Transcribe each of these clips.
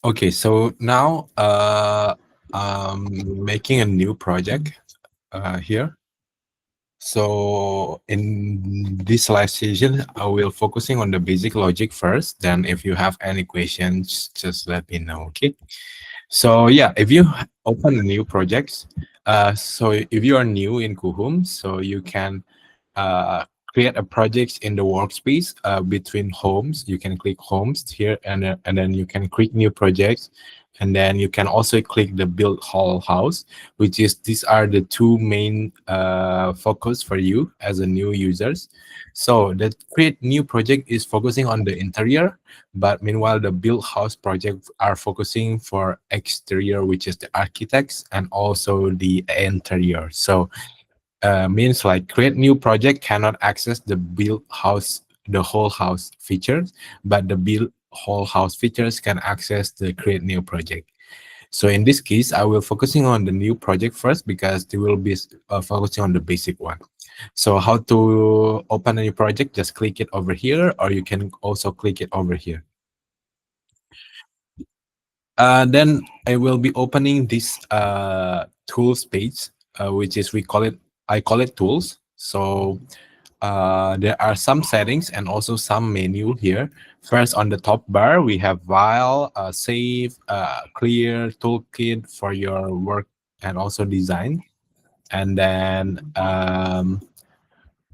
Okay, so now I'm making a new project here. So in this live session, I will focusing on the basic logic first. Then if you have any questions, just let me know. Okay. So yeah, if you open a new project, so if you are new in Coohom, so you can uh, create a project in the workspace between homes. You can click homes here, and then you can click new projects, and then you can also click the build whole house, which is these are the two main focus for you as a new users. So the create new project is focusing on the interior, but meanwhile the build house project are focusing for exterior, which is the architects and also the interior. So means like create new project cannot access the build house, the whole house features, but the build whole house features can access the create new project. So in this case, I will focusing on the new project first because they will be focusing on the basic one. So how to open a new project, just click it over here, or you can also click it over here. Then I will be opening this tools page, which is I call it tools. So there are some settings and also some menu here. First, on the top bar, we have file, save, clear, toolkit for your work and also design. And then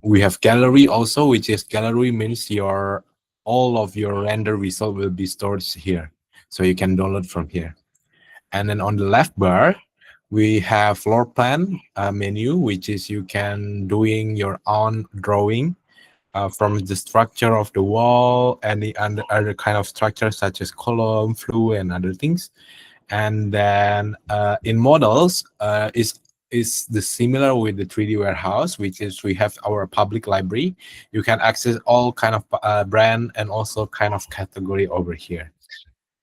we have gallery also, which is gallery means your all of your render result will be stored here. So you can download from here. And then on the left bar, we have floor plan menu, which is you can doing your own drawing from the structure of the wall and the other kind of structure such as column, flue, and other things. And then in models is the similar with the 3D warehouse, which is we have our public library. You can access all kind of brand and also kind of category over here.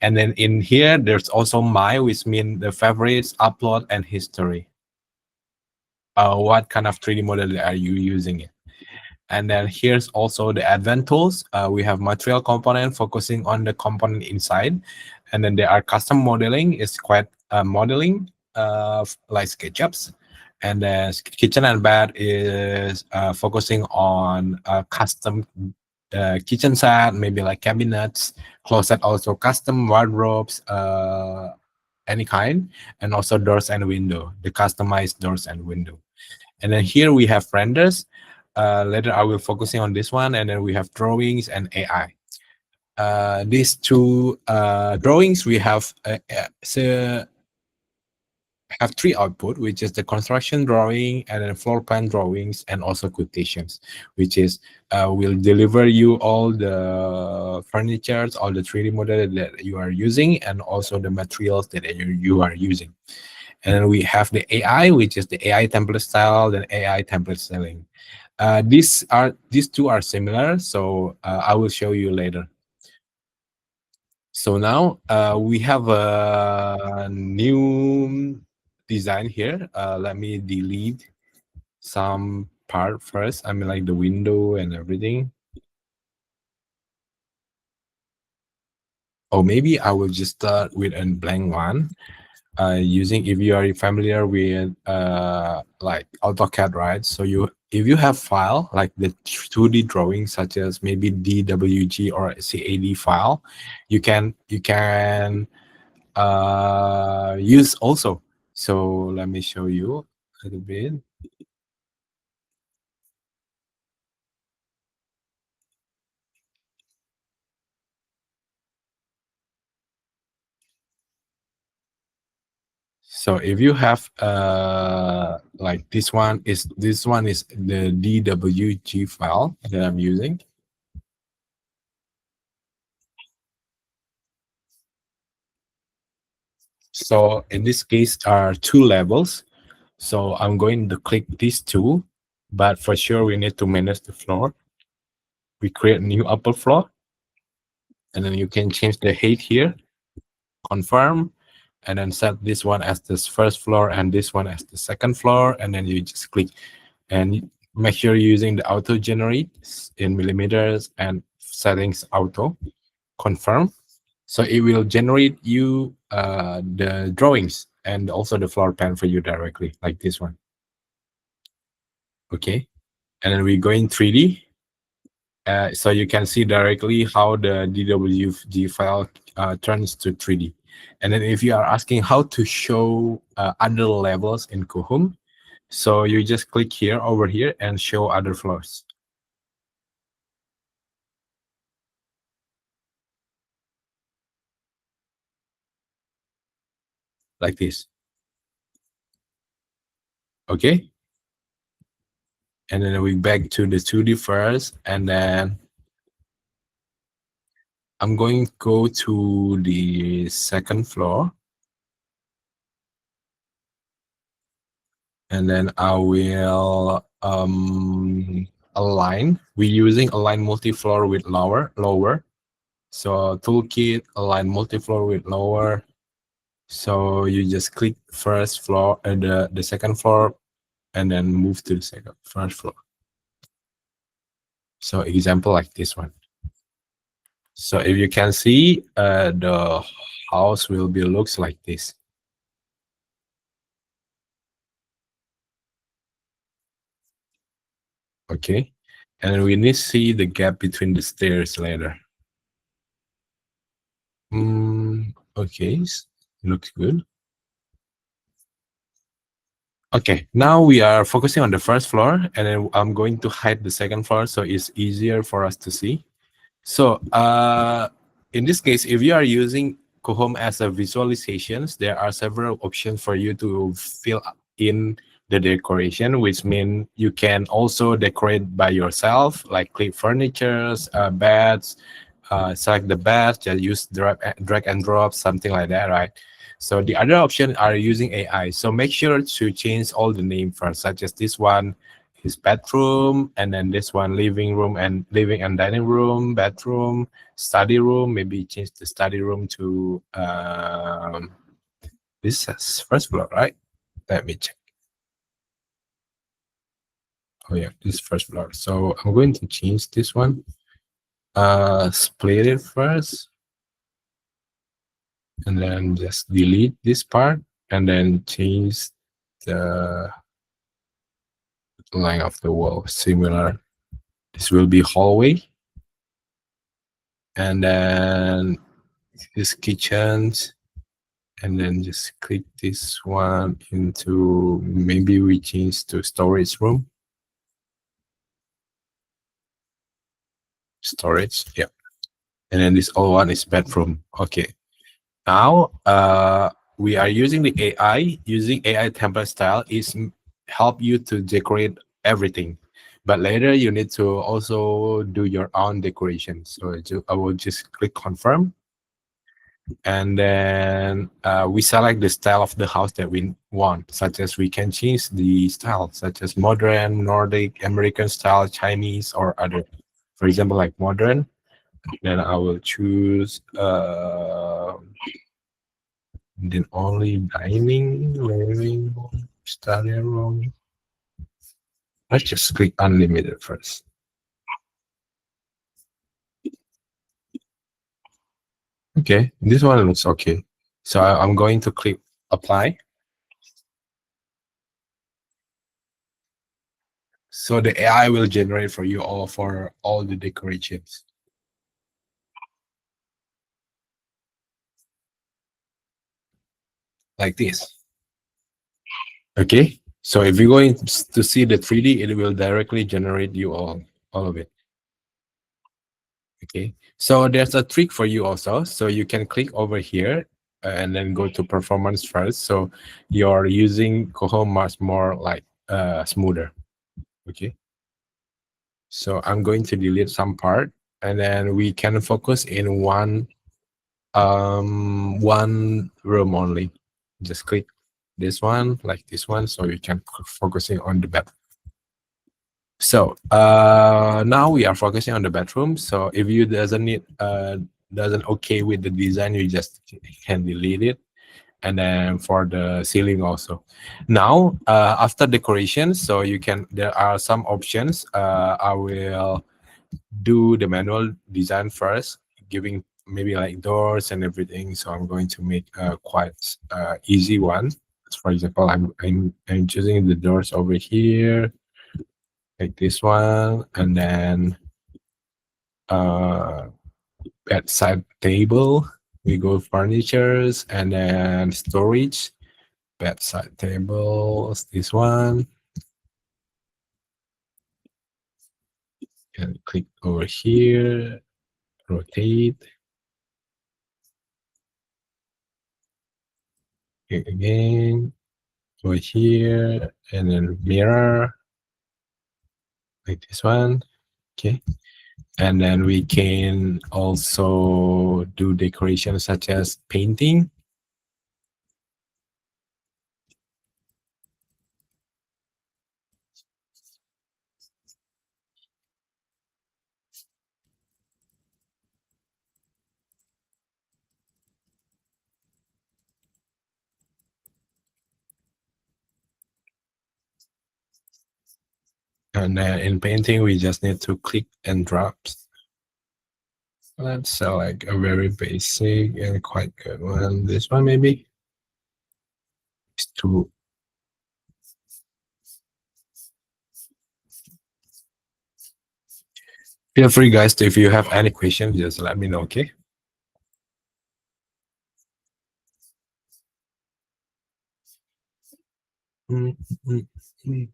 And then in here, there's also my, which means the favorites, upload, and history. What kind of 3D model are you using it? And then here's also the advanced tools. We have material component focusing on the component inside. And then there are custom modeling, is quite modeling like SketchUps. And then kitchen and bed is focusing on custom kitchen set, maybe like cabinets, closet, also custom wardrobes, any kind, and also doors and window, the customized doors and window. And then here we have renders. Later I will focusing on this one, and then we have drawings and AI. These two drawings we have three output, which is the construction drawing and then floor plan drawings and also quotations, which is will deliver you all the furnitures, all the 3D model that you are using, and also the materials that you are using. And then we have the AI, which is the AI template style and AI template styling. These two are similar, so I will show you later. So now we have a new design here. Let me delete some part first. I mean, like the window and everything. Or maybe I will just start with a blank one. Using, if you are familiar with like AutoCAD, right? So if you have file like the 2D drawing such as maybe DWG or CAD file, you can use also. So let me show you a little bit. So if you have like this one is the DWG file that I'm using. So in this case are two levels. So I'm going to click these two, but for sure we need to manage the floor. We create a new upper floor, and then you can change the height here, confirm, and then set this one as this first floor and this one as the second floor, and then you just click and make sure you're using the auto generate in millimeters and settings auto, confirm. So it will generate you the drawings and also the floor plan for you directly, like this one. Okay, and then we go in 3D. So you can see directly how the DWG file turns to 3D. And then if you are asking how to show other levels in Coohom, so you just click here over here and show other floors. Like this. Okay. And then we back to the 2D first, and then I'm going to go to the second floor. And then I will align. We're using align multi-floor with lower. So toolkit, align multi-floor with lower. So you just click first floor and the second floor, and then move to the first floor. So example like this one. So if you can see, the house will be looks like this. Okay, and we need to see the gap between the stairs later. Okay, looks good. Okay, now we are focusing on the first floor, and then I'm going to hide the second floor so it's easier for us to see. So in this case, if you are using Coohom as a visualizations, there are several options for you to fill in the decoration, which mean you can also decorate by yourself, like click furnitures, beds, select the bed, just use drag and drop, something like that, right? So the other option are using AI. So make sure to change all the name first, such as this one, his bedroom, and then this one, living and dining room, bedroom, study room. Maybe change the study room to this is first floor, right? Let me check. Oh yeah, this first floor. So I'm going to change this one. Split it first, and then just delete this part, and then change the line of the wall. Similar. This will be hallway, and then this kitchens, and then just click this one into, maybe we change to storage room. Storage, yeah. And then this all one is bedroom. Okay. Now we are using the AI. Using AI template style is help you to decorate everything. But later you need to also do your own decoration. So I will just click confirm. And then we select the style of the house that we want, such as we can change the style, such as modern, Nordic, American style, Chinese, or other. For example, like modern, then I will choose then only dining, living room, study room. Let's just click unlimited first. Okay, this one looks okay. So I'm going to click apply. So the AI will generate for you all for all the decorations. Like this. Okay. So if you're going to see the 3D, it will directly generate you all of it. Okay. So there's a trick for you also. So you can click over here and then go to performance first. So you're using Coohom much more like smoother. Okay. So I'm going to delete some part, and then we can focus in one room only. Just click this one, like this one, so you can focusing on the bed. So now we are focusing on the bedroom. So if you doesn't okay with the design, you just can delete it. And then for the ceiling also. Now after decoration, so there are some options. I will do the manual design first, giving maybe like doors and everything. So I'm going to make a quite easy one. For example, I'm choosing the doors over here, like this one, and then uh bedside table. We go furnitures and then storage, bedside tables. This one, and click over here, rotate it again over here, and then mirror like this one. Okay, and then we can also do decoration such as painting. And then in painting, we just need to click and drop. Let's select a very basic and quite good one. This one maybe. It's too. Feel free, guys, to, if you have any questions, just let me know, okay? Mm, mm, mm.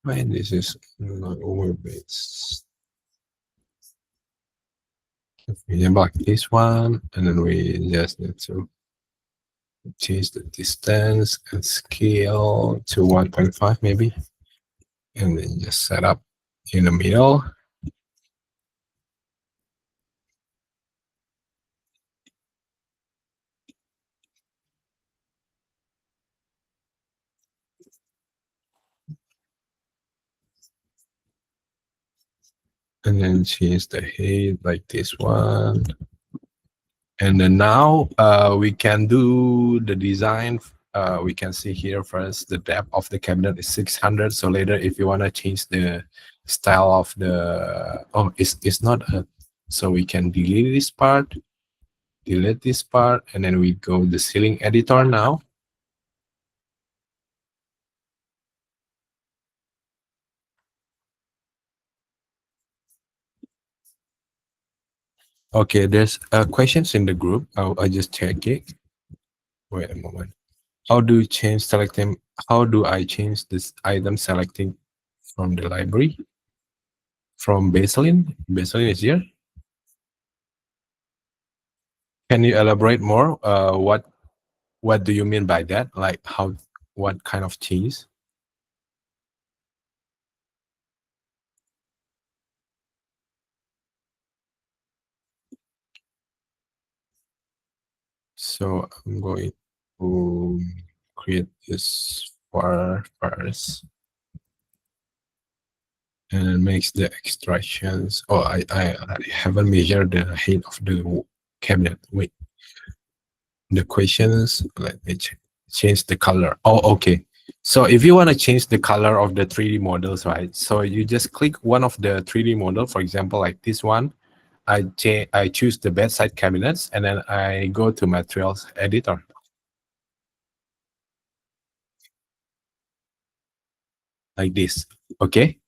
Man, this is not overbased. We embark this one, and then we just need to change the distance and scale to 1.5 maybe, and then just set up in the middle. And then change the height like this one. And then now we can do the design. We can see here first the depth of the cabinet is 600. So later, if you want to change the style of the, oh, it's not a, so we can delete this part, and then we go the ceiling editor now. Okay, there's questions in the group. I just check it. Wait a moment. How do you change selecting? How do I change this item selecting from the library? From baseline? Baseline is here. Can you elaborate more? What do you mean by that? Like how? What kind of change? So I'm going to create this for first, and it makes the extractions. Oh, I haven't measured the height of the cabinet. Wait, the questions. Let me change the color. Oh, okay. So if you want to change the color of the 3D models, right? So you just click one of the 3D model, for example, like this one. I choose the bedside cabinets, and then I go to materials editor like this. Okay.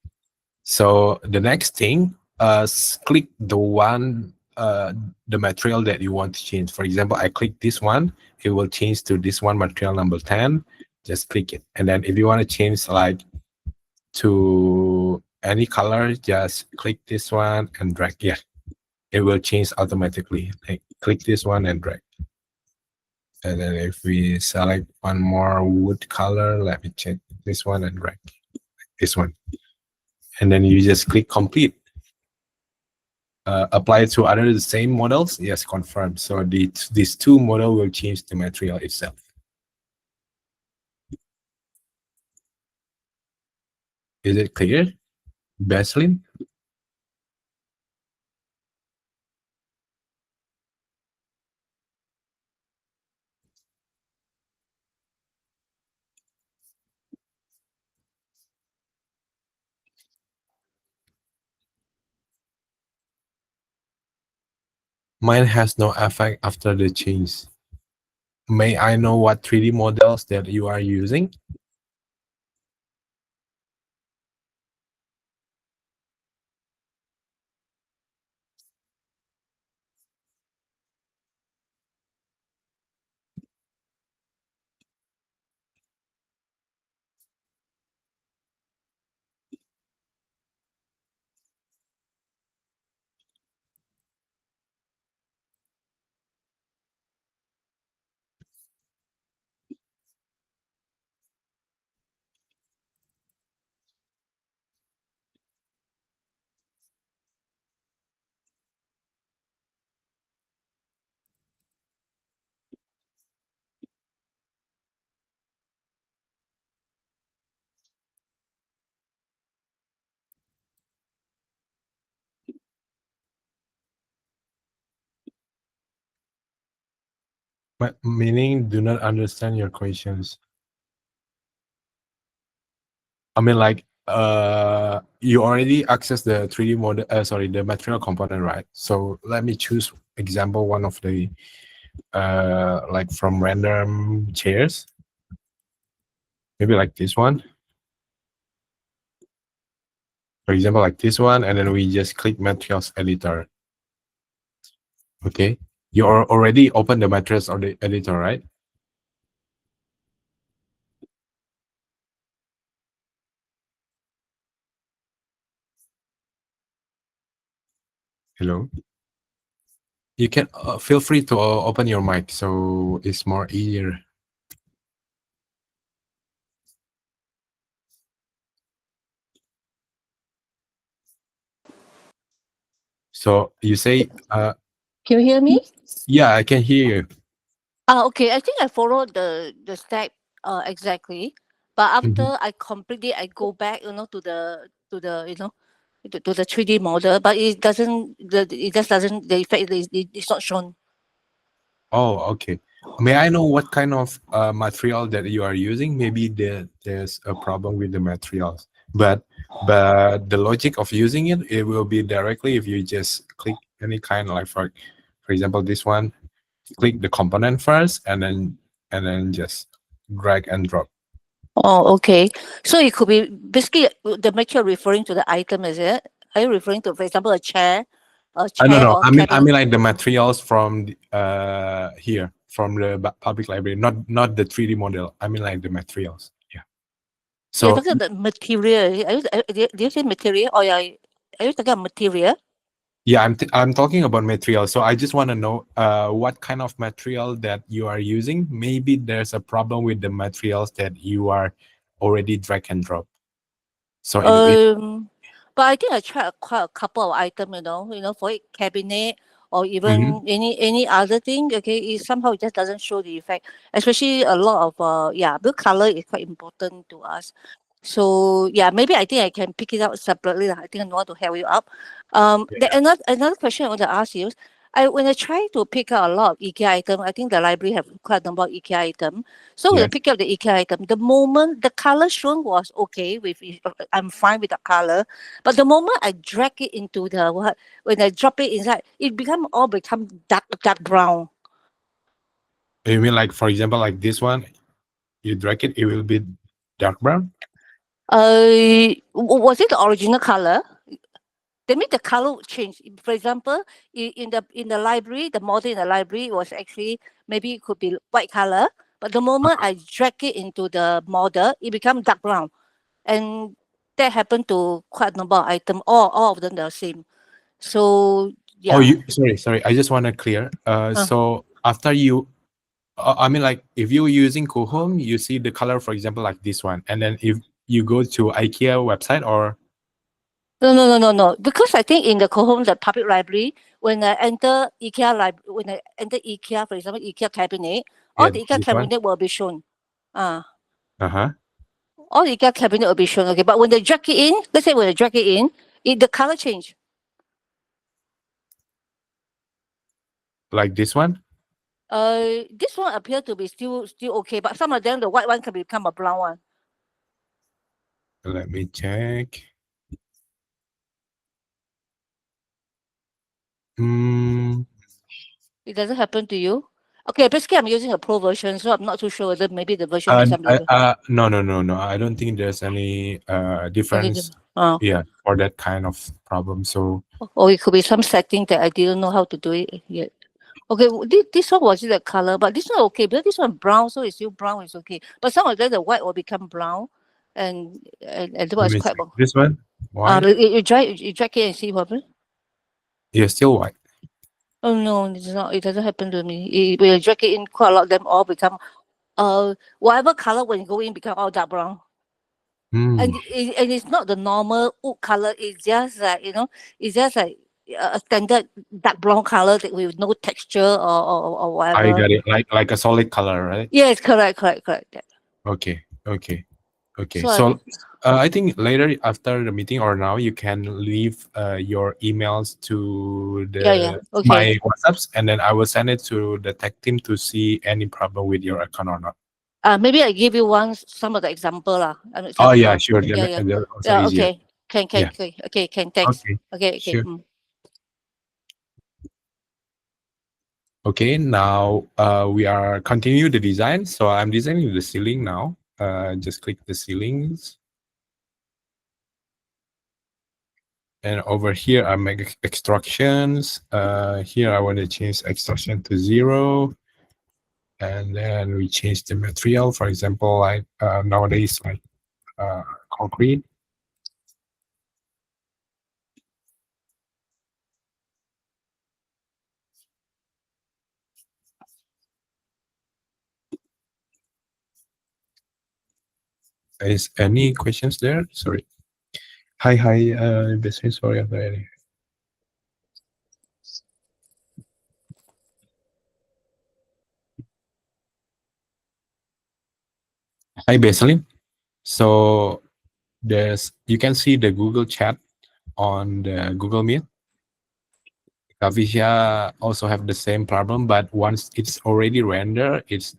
So the next thing, click the material that you want to change. For example, I click this one, it will change to this one, material number 10. Just click it. And then if you want to change like to any color, just click this one and drag. Yeah, it will change automatically. Like, click this one and drag. And then if we select one more wood color, let me check this one and drag this one. And then you just click complete. Apply it to other the same models. Yes, confirm. So these two model will change the material itself. Is it clear, Baseline? Mine has no effect after the change. May I know what 3D models that you are using? Meaning, do not understand your questions. I mean, like, you already access the 3D model, sorry, the material component, right? So let me choose example one of the, like from random chairs, maybe like this one, for example, like this one, and then we just click materials editor. Okay, you already open the materials or the editor, right? Hello. You can feel free to open your mic so it's more easier. So you say, Can you hear me? yeah, I can hear you. Okay. I think I followed the step exactly, but Mhm. after I complete it, I go back, to the to the 3D model, but it just doesn't the effect is not shown. Oh, okay. May I know what kind of material that you are using? Maybe there's a problem with the materials, but the logic of using it, it will be directly if you just click any kind, like for example, this one, click the component first, and then just drag and drop. Oh, okay. So it could be basically the material referring to the item, is it? Are you referring to, for example, a No, chair no. or a I mean cabinet? like the materials from here from the public library, not the 3D model. I mean like the materials. Yeah. You're So talking about material. Did you say material, or are you talking about material? yeah, I'm talking about material. So I just want to know what kind of material that you are using. Maybe there's a problem with the materials that you are already drag and drop. So it Um, but I think I tried quite a couple of items, for it cabinet or Mhm. even any other thing. Okay, it somehow it just doesn't show the effect. Especially a lot of blue color is quite important to us. So yeah, maybe I think I can pick it out separately lah. I think I know how to help you up. Yeah. Another question I want to ask you. When I try to pick out a lot of IKEA item, I think the library have quite a number of IKEA item. So when I Yes. pick up the IKEA item, the moment the color shown was okay with it, I'm fine with the color, but the moment I drag it into the what, when I drop it inside, it become dark brown. You mean like for example like this one, you drag it, it will be dark brown. Was it the original color? That means the color would change. For example, in the library, the model in the library was actually maybe it could be white color, but the moment I drag it into the model, it become dark brown, and that happened to quite a number of items. All of them the same. So Oh, yeah. you sorry. I just want to clear. Uh, So after you, I mean, like if you're using Coohom, you see the color, for example, like this one, and then if you go to IKEA website or no. Because I think in the Coohom, the public library, when I enter IKEA, for example, IKEA cabinet, all yeah, the IKEA this one. cabinet will be shown. Uh, Uh huh. all the IKEA cabinet will be shown. Okay, but when they drag it in, let's say when they drag it in, the color change. Like this one. This one appear to be still okay, but some of them, the white one can become a brown one. Let me check. Hmm. It doesn't happen to you? Okay, basically I'm using a pro version, so I'm not too sure whether maybe the version make some difference. No, no, no, no. I don't think there's any Okay, difference. oh, Yeah, for that kind of problem. So or it could be some setting that I didn't know how to do it yet. Okay, this one was the color, but this one okay because this one brown, so it's still brown. It's okay, but some of them the white will become brown, and that let was me quite check wrong. this one. White. You drag it and see what happens. Yeah, still white. Oh no, it's not. It doesn't happen to me. When you drag it in, quite a lot of them all become whatever color when you go in become all dark brown. Hmm. And it's not the normal wood color. It's just like it's just like a standard dark brown color that with no texture or I whatever. got it. Like a solid color, right? Yes, correct. Yeah. Okay. Okay. Okay. So I, So I think later after the meeting or now you can leave your emails to yeah, the okay. my WhatsApps, and then I will send it to the tech team to see any problem with your account or not. Maybe I give you some of the example lah. An Oh yeah, example. sure. Yeah, yeah, That's also yeah. easier. Okay. Yeah. Okay. Can thanks. Okay. Okay. Sure. Okay. Now we are continue the design. So I'm designing the ceiling now. Just click the ceilings, and over here I make extractions. Here I want to change extraction to 0, and then we change the material. For example, like nowadays, like concrete. Is any questions there? Sorry. Hi. Basically, sorry about that. Hi, Baseline. So you can see the Google chat on the Google Meet. Kavisha also have the same problem, but once it's already rendered, it's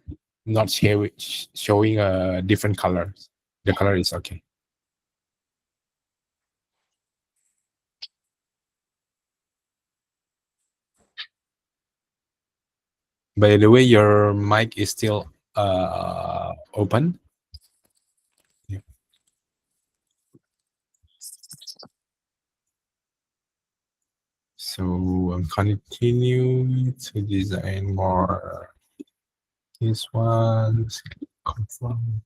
not showing different colors. The color is okay. By the way, your mic is still open. Yeah. So I'm continue to design more. This one, confirm.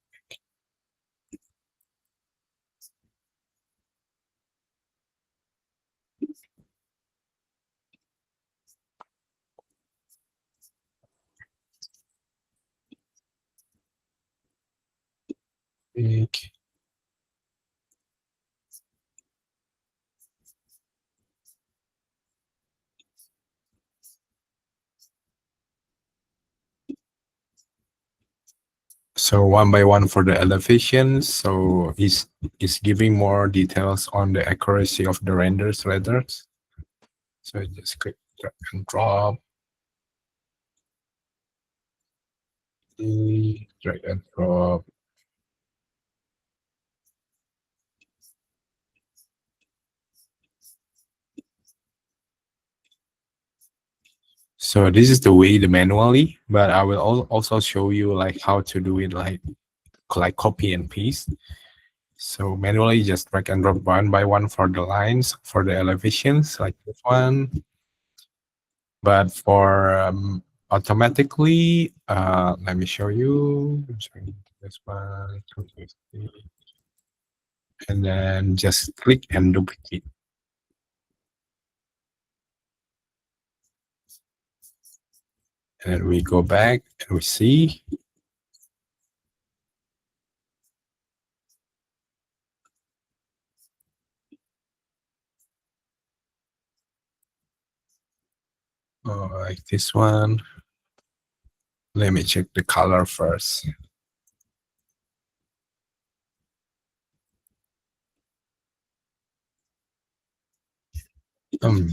Okay. So one by one for the elevation. So is giving more details on the accuracy of the renders letters. So I just click drag and drop. Drag and drop. So this is the way the manually, but I will also show you like how to do it like copy and paste. So manually just drag and drop one by one for the lines, for the elevations like this one. But for automatically, let me show you. I'm sorry, this one, and then just click and duplicate. And then we go back and we see. Like this one. Let me check the color first. Um,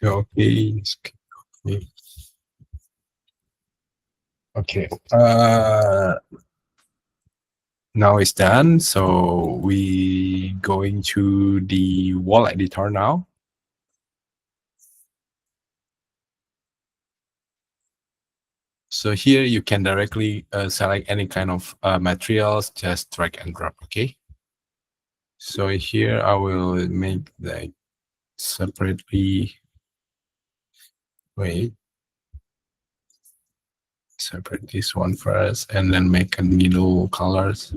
Okay. Okay. Okay. Now it's done. So we going to the wall editor now. So here you can directly select any kind of materials, just drag and drop. Okay. So here I will make like separately. Wait. Separate this one first, and then make a middle colors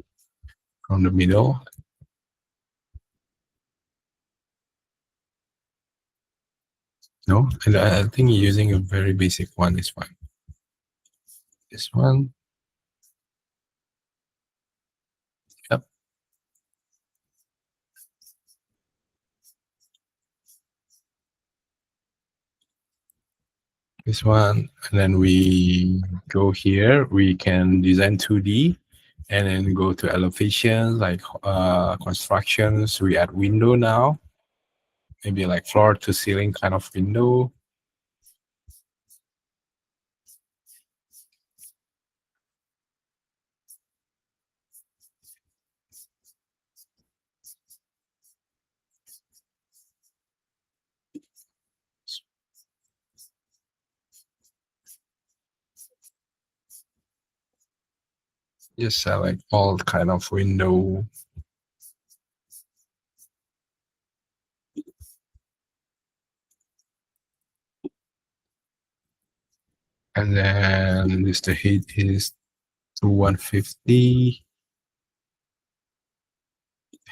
from the middle. No, I think using a very basic one is fine. This one. Yep. This one. And then we go here. We can design 2D and then go to elevations like constructions. We add window now. Maybe like floor to ceiling kind of window. Just select all kind of window. And then this the height is to 150.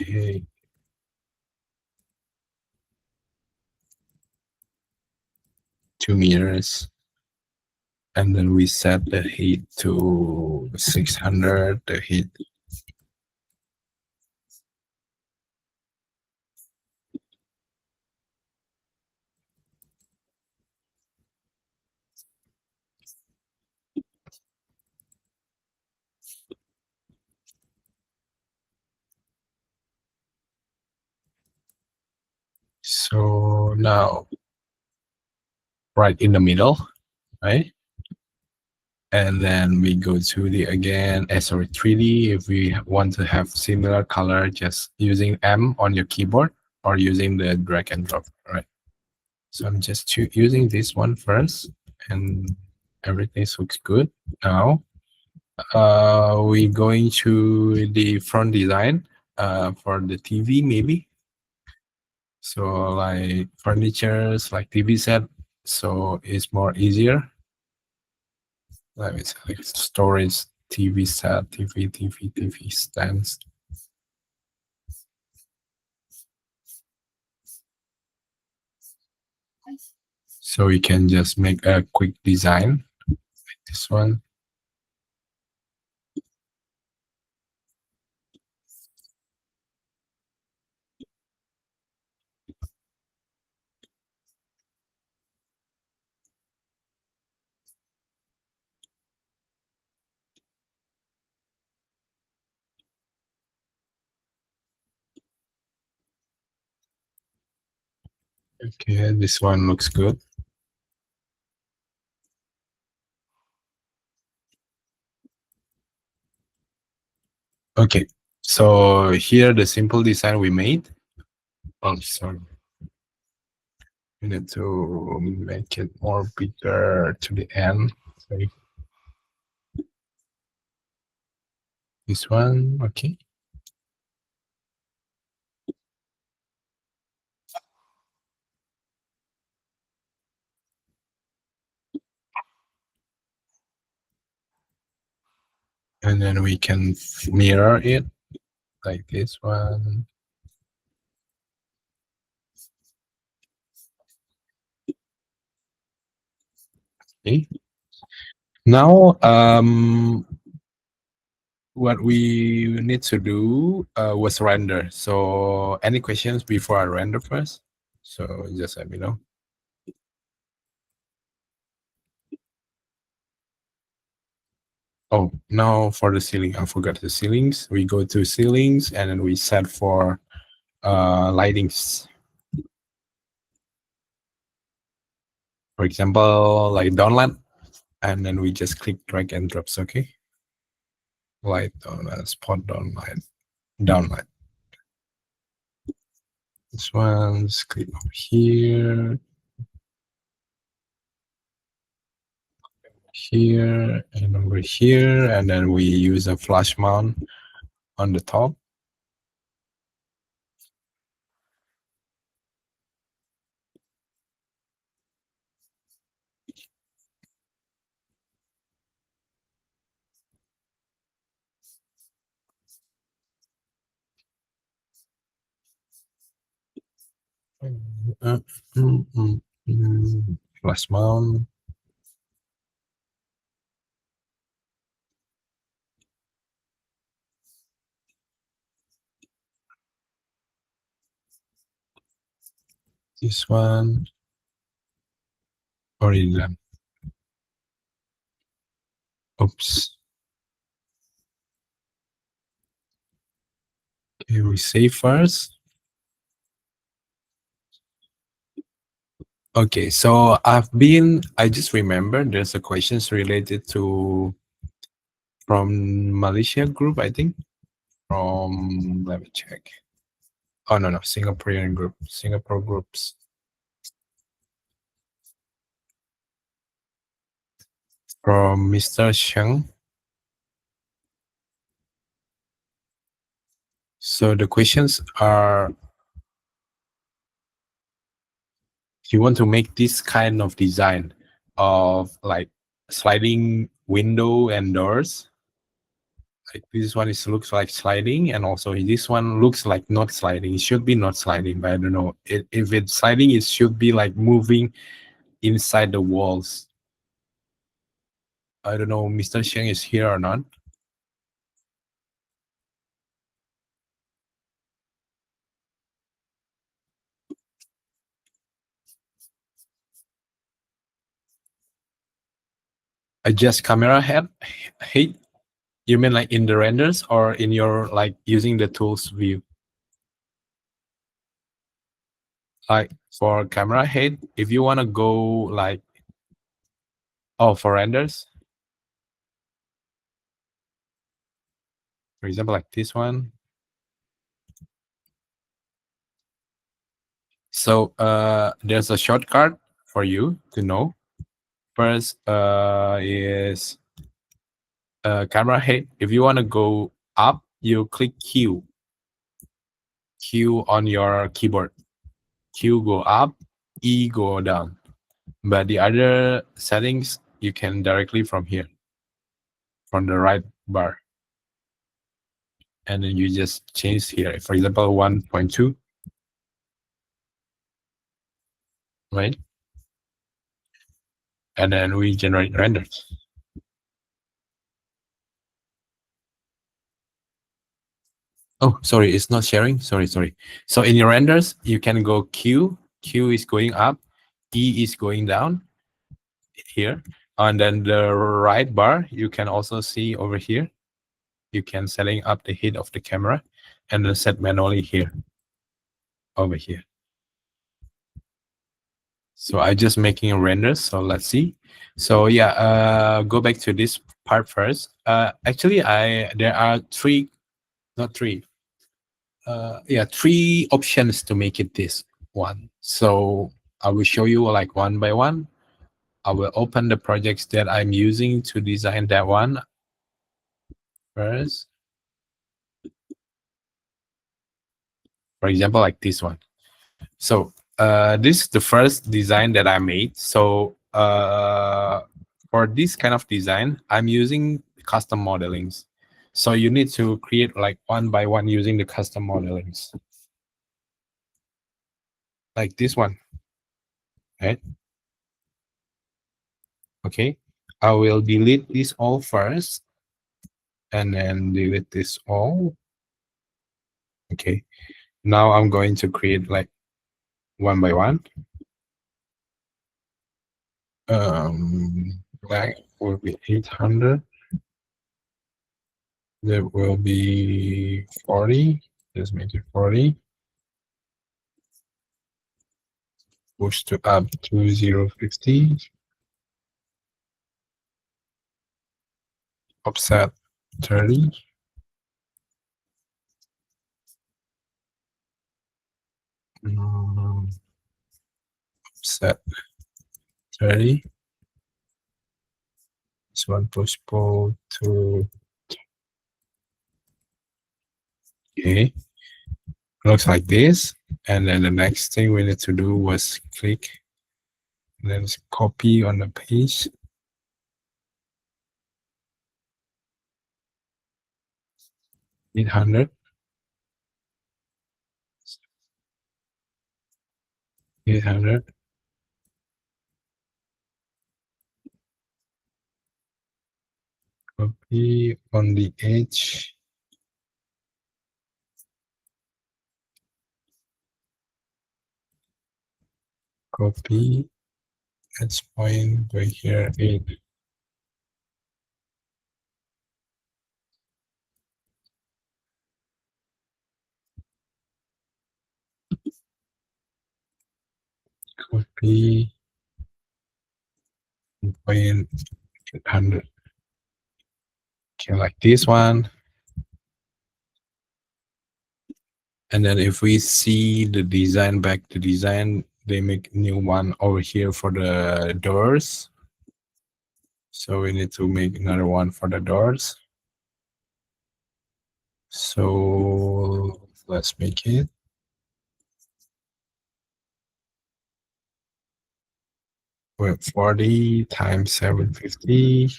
Okay. 2 meters. And then we set the height to 600, the height. So now, right in the middle, right? And then we go to the again, sorry, 3D. If we want to have similar color, just using M on your keyboard or using the drag and drop, right? So I'm just using this one first, and everything looks good. Now, we going to the front design for the TV maybe. So like furnitures, like TV set, so it's more easier. Let me select storage, TV set, TV stands. So we can just make a quick design like this one. Okay, this one looks good. Okay, so here the simple design we made. Oh, sorry. We need to make it more bigger to the end. Sorry. This one, okay. And then we can mirror it like this one. Okay. Now, what we need to do was render. So any questions before I render first? So just let me know. Oh, now for the ceiling, I forgot the ceilings. We go to ceilings and then we set for lightings. For example, like downlight, and then we just click drag and drops. Okay, light on spot downlight, downlight. This one, just click over here, here, and over here, and then we use a flash mount on the top. Uh, mm, mm, Flash mount. This one already done. Oops. Okay, we save first. Okay, so I just remember there's a questions related to from Malaysia group, I think. Let me check. Oh, no, Singaporean group, Singapore groups. From Mr. Sheng. So the questions are, if you want to make this kind of design of like sliding window and doors, like this one looks like sliding, and also this one looks like not sliding. It should be not sliding, but I don't know. If it's sliding, it should be like moving inside the walls. I don't know, Mr. Sheng is here or not. Adjust camera height. You mean like in the renders or in your like using the tools view? Like for camera height, if you want to go like, oh, for renders, for example, like this one. So there's a shortcut for you to know. First is camera height. If you want to go up, you click Q. Q on your keyboard. Q go up, E go down. But the other settings you can directly from here, from the right bar. And then you just change here. For example, 1.2. Right? And then we generate renders. Oh, sorry, it's not sharing. Sorry. So in your renders, you can go Q. Q is going up. E is going down here. And then the right bar, you can also see over here. You can setting up the head of the camera and then set manually here, over here. So I just making a render. So let's see. So yeah, go back to this part first. Actually, there are three options to make it this one. So I will show you like one by one. I will open the projects that I'm using to design that one first. For example, like this one. So this is the first design that I made. So for this kind of design, I'm using custom modelings. So you need to create like one by one using the custom modelings. Like this one, right? Okay, I will delete this all first and then delete this all. Okay, now I'm going to create like one by one. Black will be 800. There will be 40. Just make it 40. push to up to 050, offset 30, offset 30. This one push pull to, okay, looks like this. And then the next thing we need to do was click and then copy on the page. 800, 800, copy on the edge, copy edge point by here, 8. Copy point 800. Okay, like this one. And then if we see the design back to design, they make new one over here for the doors. So we need to make another one for the doors. So let's make it. With 40 times 750.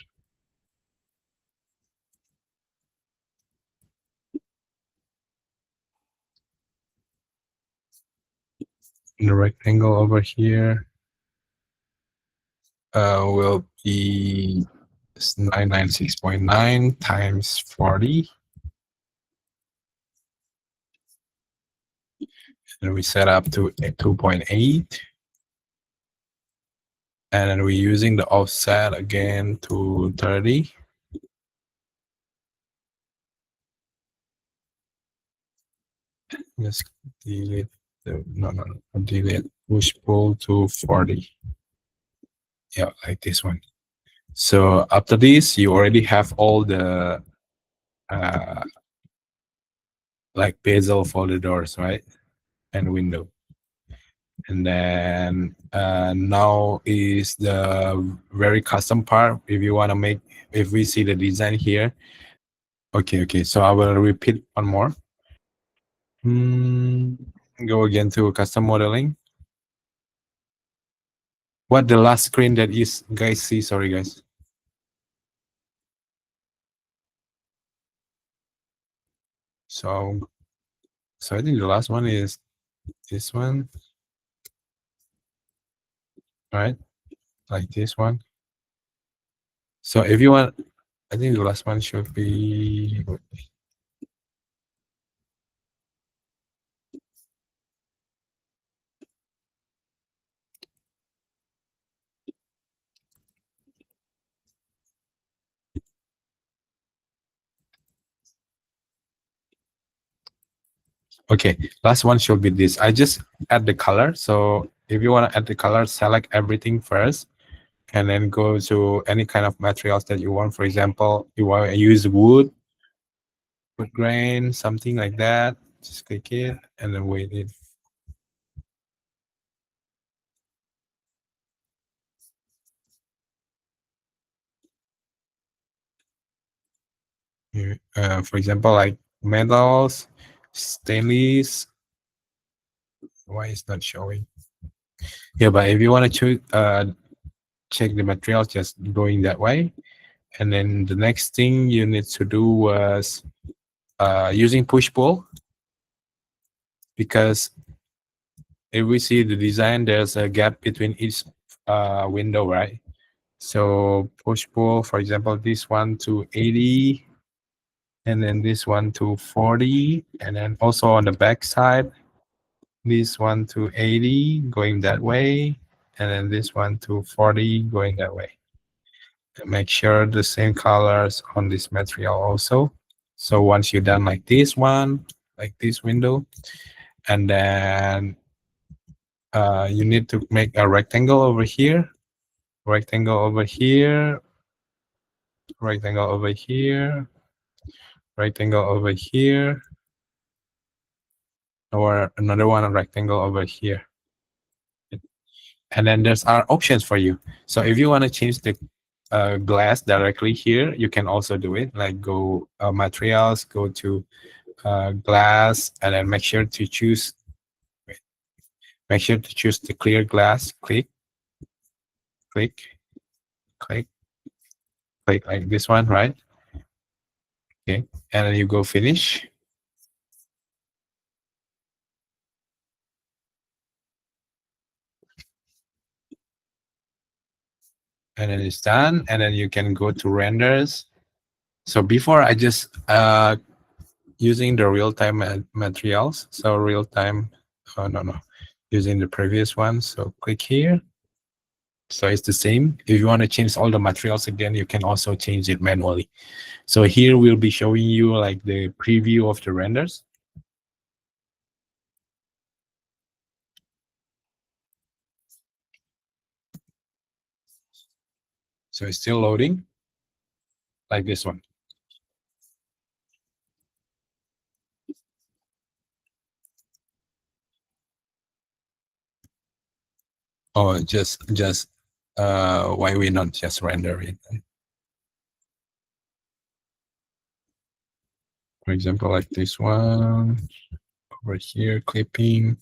The rectangle over here will be 996.9 times 40. And we set up to 2.8. And then we're using the offset again to 30. Let's delete the, no, delete push pull to 40. Yeah, like this one. So after this, you already have all the like bezel for the doors, right? And window. And then now is the very custom part. If you want to make, if we see the design here. Okay. So I will repeat one more. Go again to custom modeling. What the last screen that is, guys, see? Sorry, guys. So I think the last one is this one, right? Like this one. So if you want, I think the last one should be. Okay, last one should be this. I just add the color. So if you want to add the color, select everything first and then go to any kind of materials that you want. For example, you want to use wood grain, something like that. Just click it and then wait it. For example, like metals, stainless. Why is not showing? Yeah, but if you want to check the materials, just going that way. And then the next thing you need to do was using push pull, because if we see the design, there's a gap between each window, right? So push pull, for example, this one to 80, and then this one to 40, and then also on the back side, this one to 80 going that way, and then this one to 40 going that way. And make sure the same colors on this material also. So once you're done like this one, like this window, and then you need to make a rectangle over here, rectangle over here, rectangle over here, rectangle over here, or another one, a rectangle over here. And then there's our options for you. So if you want to change the glass directly here, you can also do it. Like go materials, go to glass, and then make sure to choose. Make sure to choose the clear glass. Click, click, click, click like this one, right? Okay, and then you go finish. And then it's done. And then you can go to renders. So before I just using the real-time materials. So real-time, oh no, using the previous one. So click here. So it's the same. If you want to change all the materials again, you can also change it manually. So here we'll be showing you like the preview of the renders. So it's still loading, like this one. Oh, just why we not just render it? For example, like this one over here, clipping.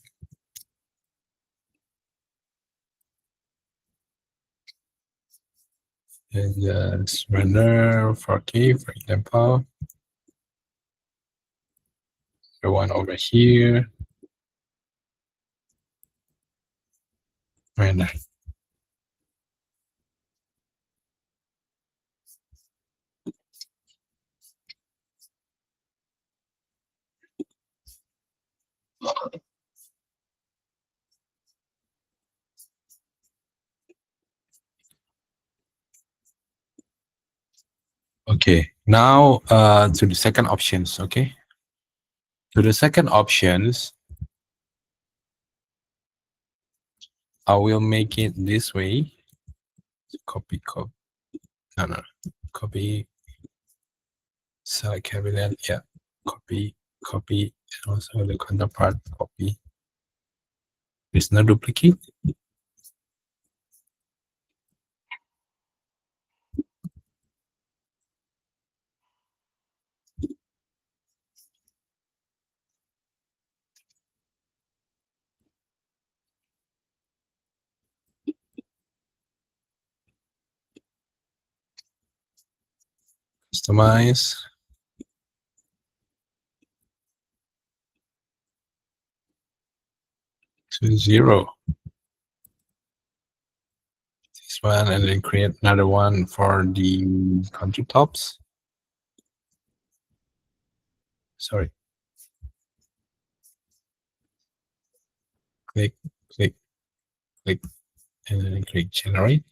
And just render 4K, for example. The one over here. Render. Okay, now to the second options. Okay, to the second options, I will make it this way. Copy. No. Copy. Select cabinet. Yeah. Copy. And also the counterpart. Copy. There's no duplicate. Customize. To 0. This one, and then create another one for the countertops. Sorry. Click, and then click generate.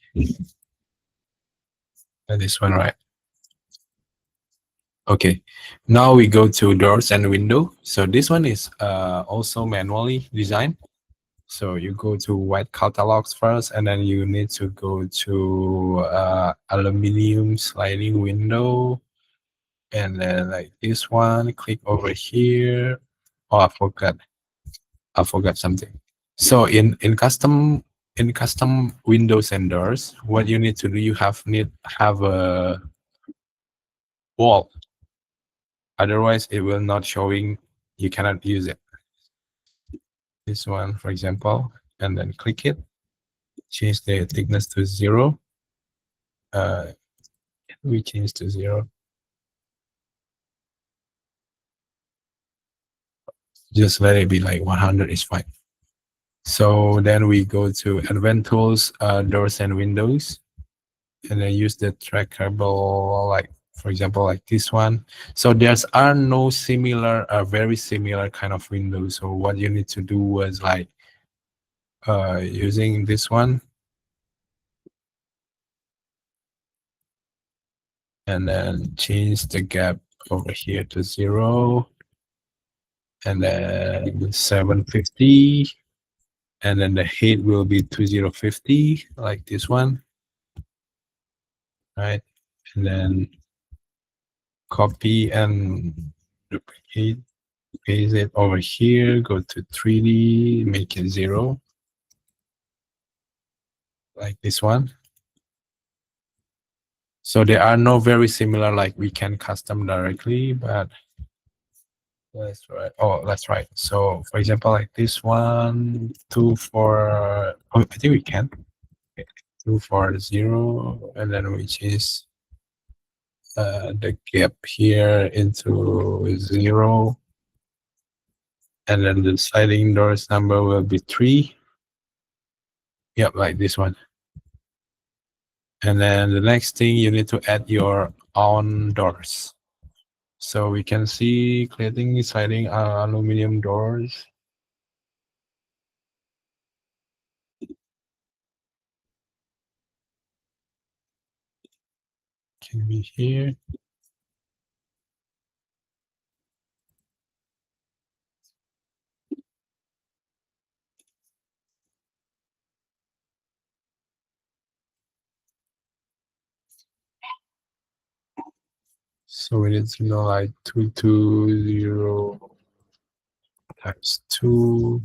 And this one, right? Okay, now we go to doors and window. So this one is also manually designed. So you go to white catalogs first, and then you need to go to aluminum sliding window, and then like this one, click over here. Oh, I forgot something. So in custom windows and doors, what you need to do, you have a wall. Otherwise, it will not showing. You cannot use it. This one, for example, and then click it. Change the thickness to 0. We change to 0. Just let it be like 100 is fine. So then we go to Advanced Tools, Doors and Windows, and then use the trackable, like for example, like this one. So there's are no similar, very similar kind of windows. So what you need to do was like using this one, and then change the gap over here to 0, and then 750. and then the height will be 2050, like this one, right? And then copy and duplicate, paste it over here, go to 3D, make it 0, like this one. So there are no very similar, like we can custom directly, but that's right. Oh, that's right. So for example, like this one, 2 4, oh, I think we can. Okay. 2 4 0, and then which is the gap here into 0, and then the sliding doors number will be 3. Yep, like this one. And then the next thing, you need to add your own doors. So we can see creating sliding aluminum doors. Can be here. So we need to know like 220 times 2.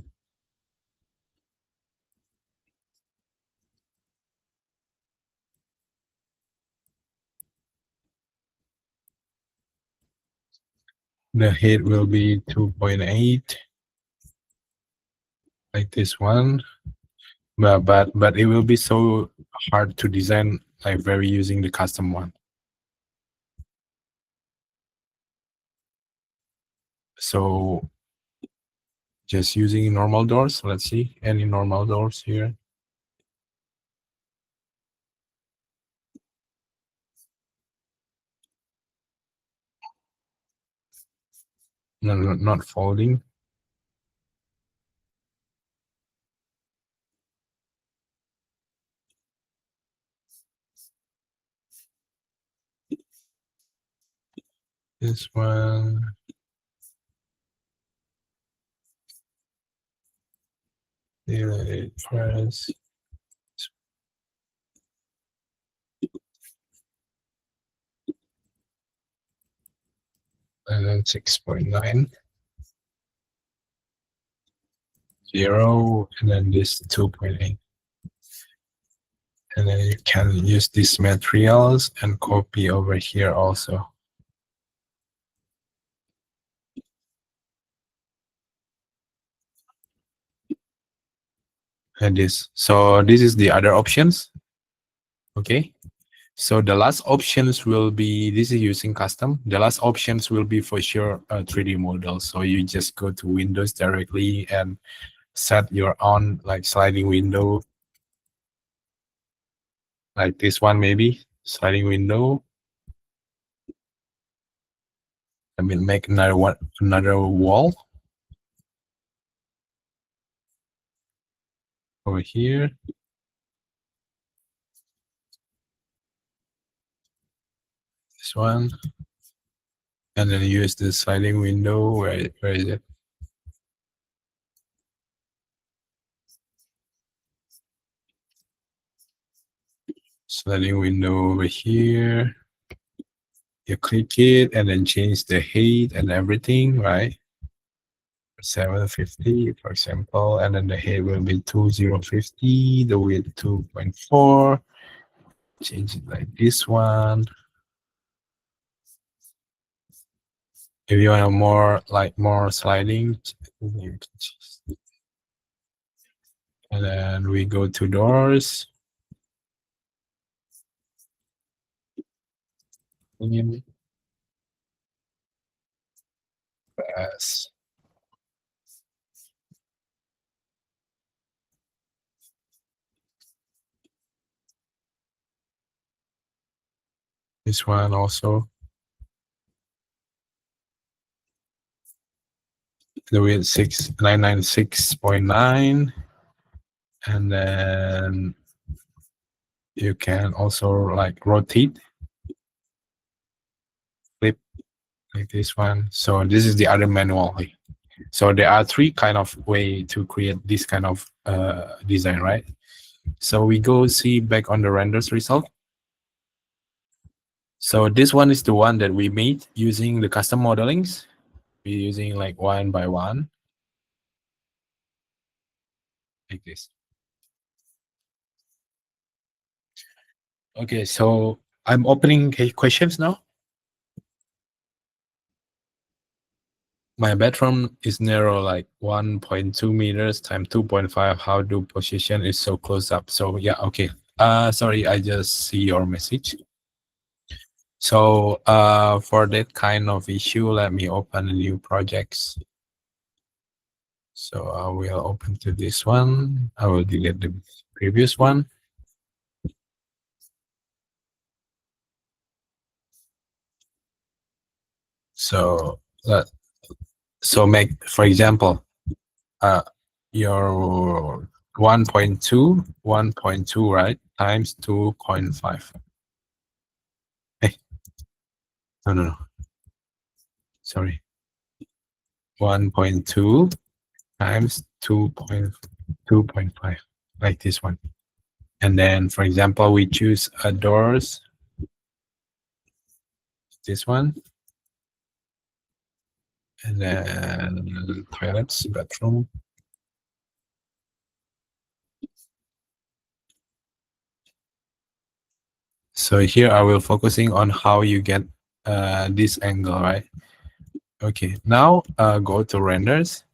The height will be 2.8, like this one. But it will be so hard to design, like very using the custom one. So just using normal doors. Let's see any normal doors here. No, not folding. This one. Press. And then 6.9. 0, and then this 2.8. And then you can use these materials and copy over here also. And this. So this is the other options. Okay. So the last options will be, this is using custom. The last options will be for sure a 3D model. So you just go to Windows directly and set your own like sliding window. Like this one, maybe sliding window. I will make another one, another wall over here. This one, and then use the sliding window. Where is it? Sliding window over here. You click it and then change the height and everything, right? 750, for example, and then the height will be 2050, the width 2.4. Change it like this one. If you want more like more sliding, and then we go to doors. Yes. This one also. The width 996.9, and then you can also like rotate, flip like this one. So this is the other manual. So there are three kind of way to create this kind of design, right? So we go see back on the renders result. So this one is the one that we made using the custom modelings. We're using like one by one, like this. Okay, so I'm opening questions now. My bedroom is narrow, like 1.2 meters times 2.5. How do position is so close up? So yeah, okay. Sorry, I just see your message. So for that kind of issue, let me open a new projects. So I will open to this one. I will delete the previous one. So make, for example, your 1.2, right, times 2.5. Hey, no, sorry. 1.2 times 2.5, like this one. And then, for example, we choose doors, this one, and then toilets, bathroom. So here I will focusing on how you get this angle, right? Okay, now go to renders.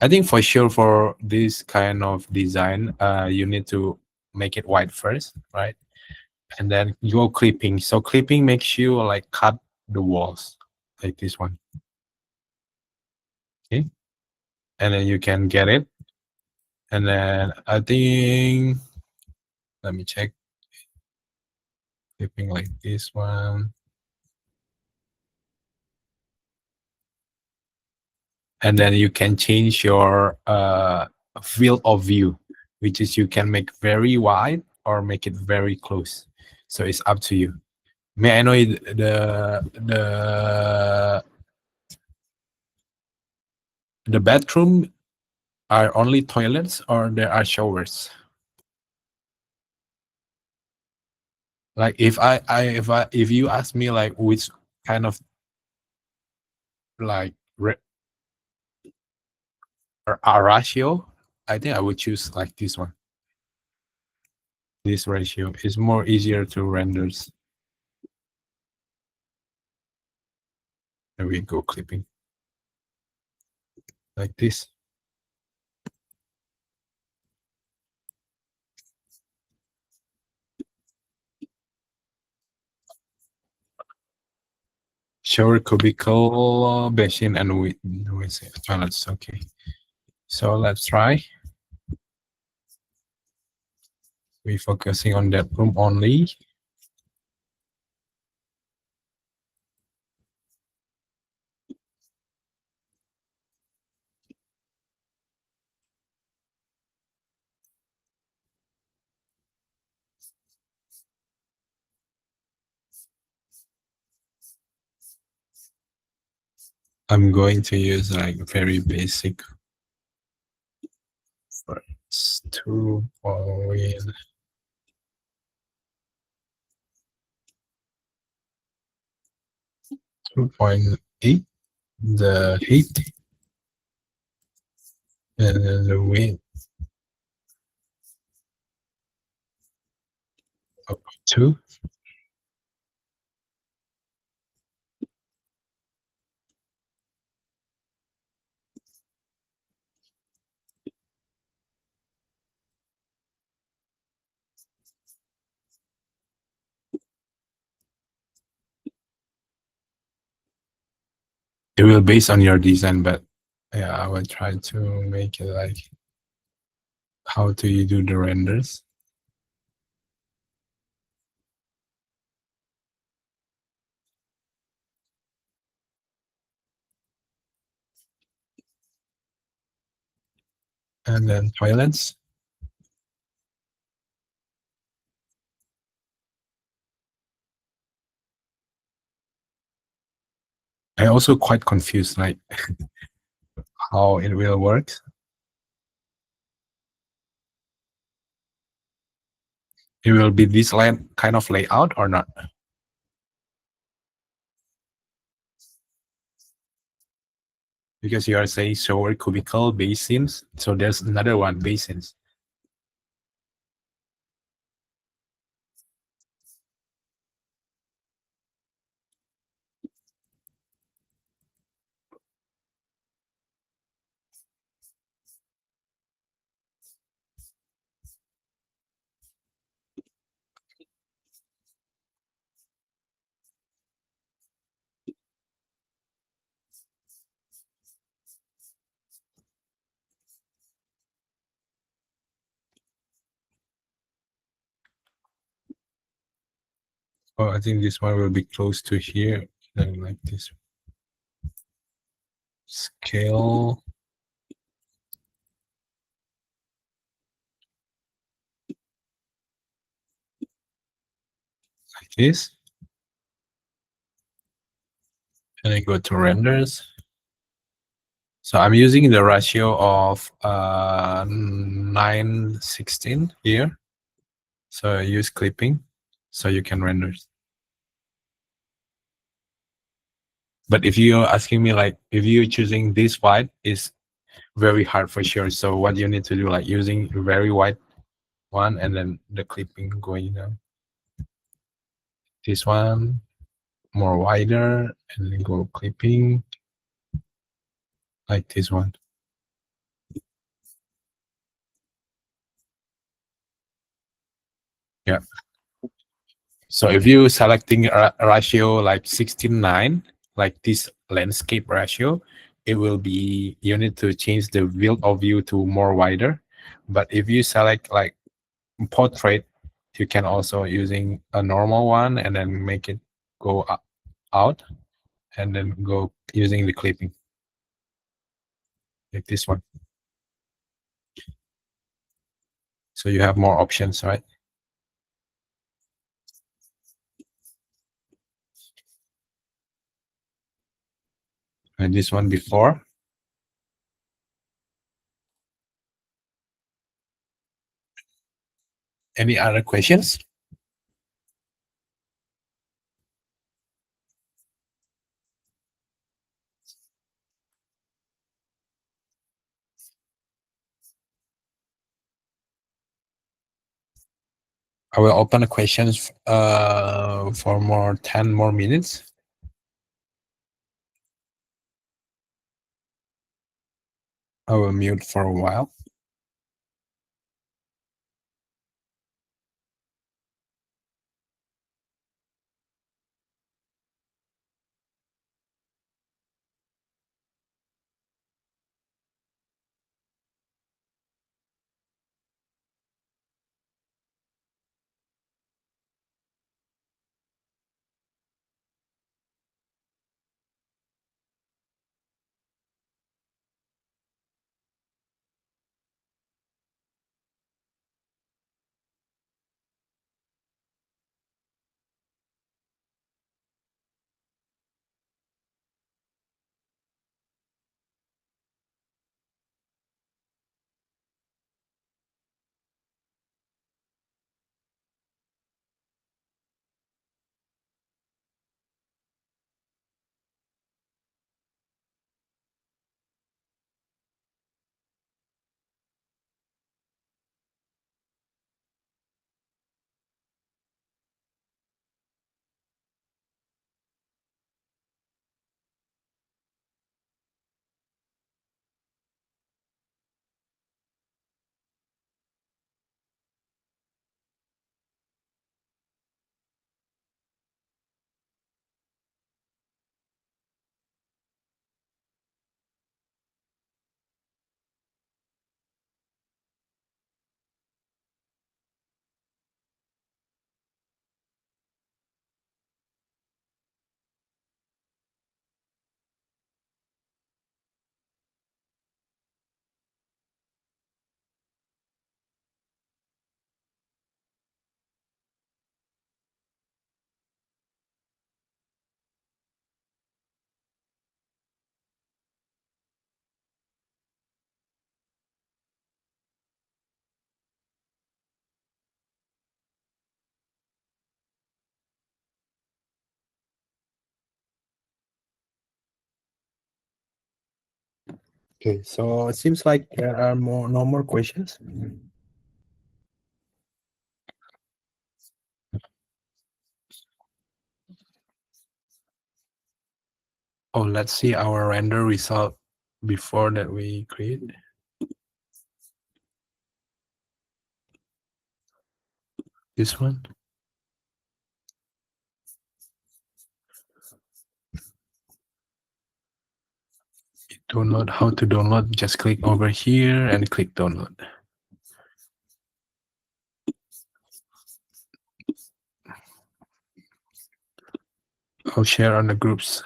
I think for sure for this kind of design, you need to make it white first, right? And then you go clipping. So clipping makes you like cut the walls like this one. Okay, and then you can get it. And then I think, let me check, clipping like this one. And then you can change your field of view, which is you can make very wide or make it very close. So it's up to you. May I know the bathroom are only toilets or there are showers? Like if you ask me like which kind of like a ratio, I think I would choose like this one. This ratio is more easier to renders. There we go, clipping like this. Shower, cubicle, basin, and toilets. Okay, so let's try. We're focusing on that room only. I'm going to use like very basic for 2.8, the height, and then the width up 2. It will based on your design, but yeah, I will try to make it like, how do you do the renders? And then toilets. I also quite confused, like how it will work. It will be this kind of layout or not? Because you are saying shower cubicle basins, so there's another one, basins. Oh, I think this one will be close to here. Then like this. Scale. Like this. And I go to renders. So I'm using the ratio of 9:16 here. So I use clipping so you can render. But if you're asking me like if you're choosing this wide is very hard for sure. So what you need to do like using very wide one and then the clipping going down. This one more wider and then go clipping like this one. Yeah. So if you selecting a ratio like 16:9, like this landscape ratio, it will be, you need to change the field of view to more wider. But if you select like portrait, you can also using a normal one and then make it go out and then go using the clipping like this one. So you have more options, right? And this one before. Any other questions? I will open the questions for more 10 more minutes. I will mute for a while. Okay, so it seems like there are no more questions. Oh, let's see our render result before that we create. This one. Download, how to download, just click over here and click download. I'll share on the groups.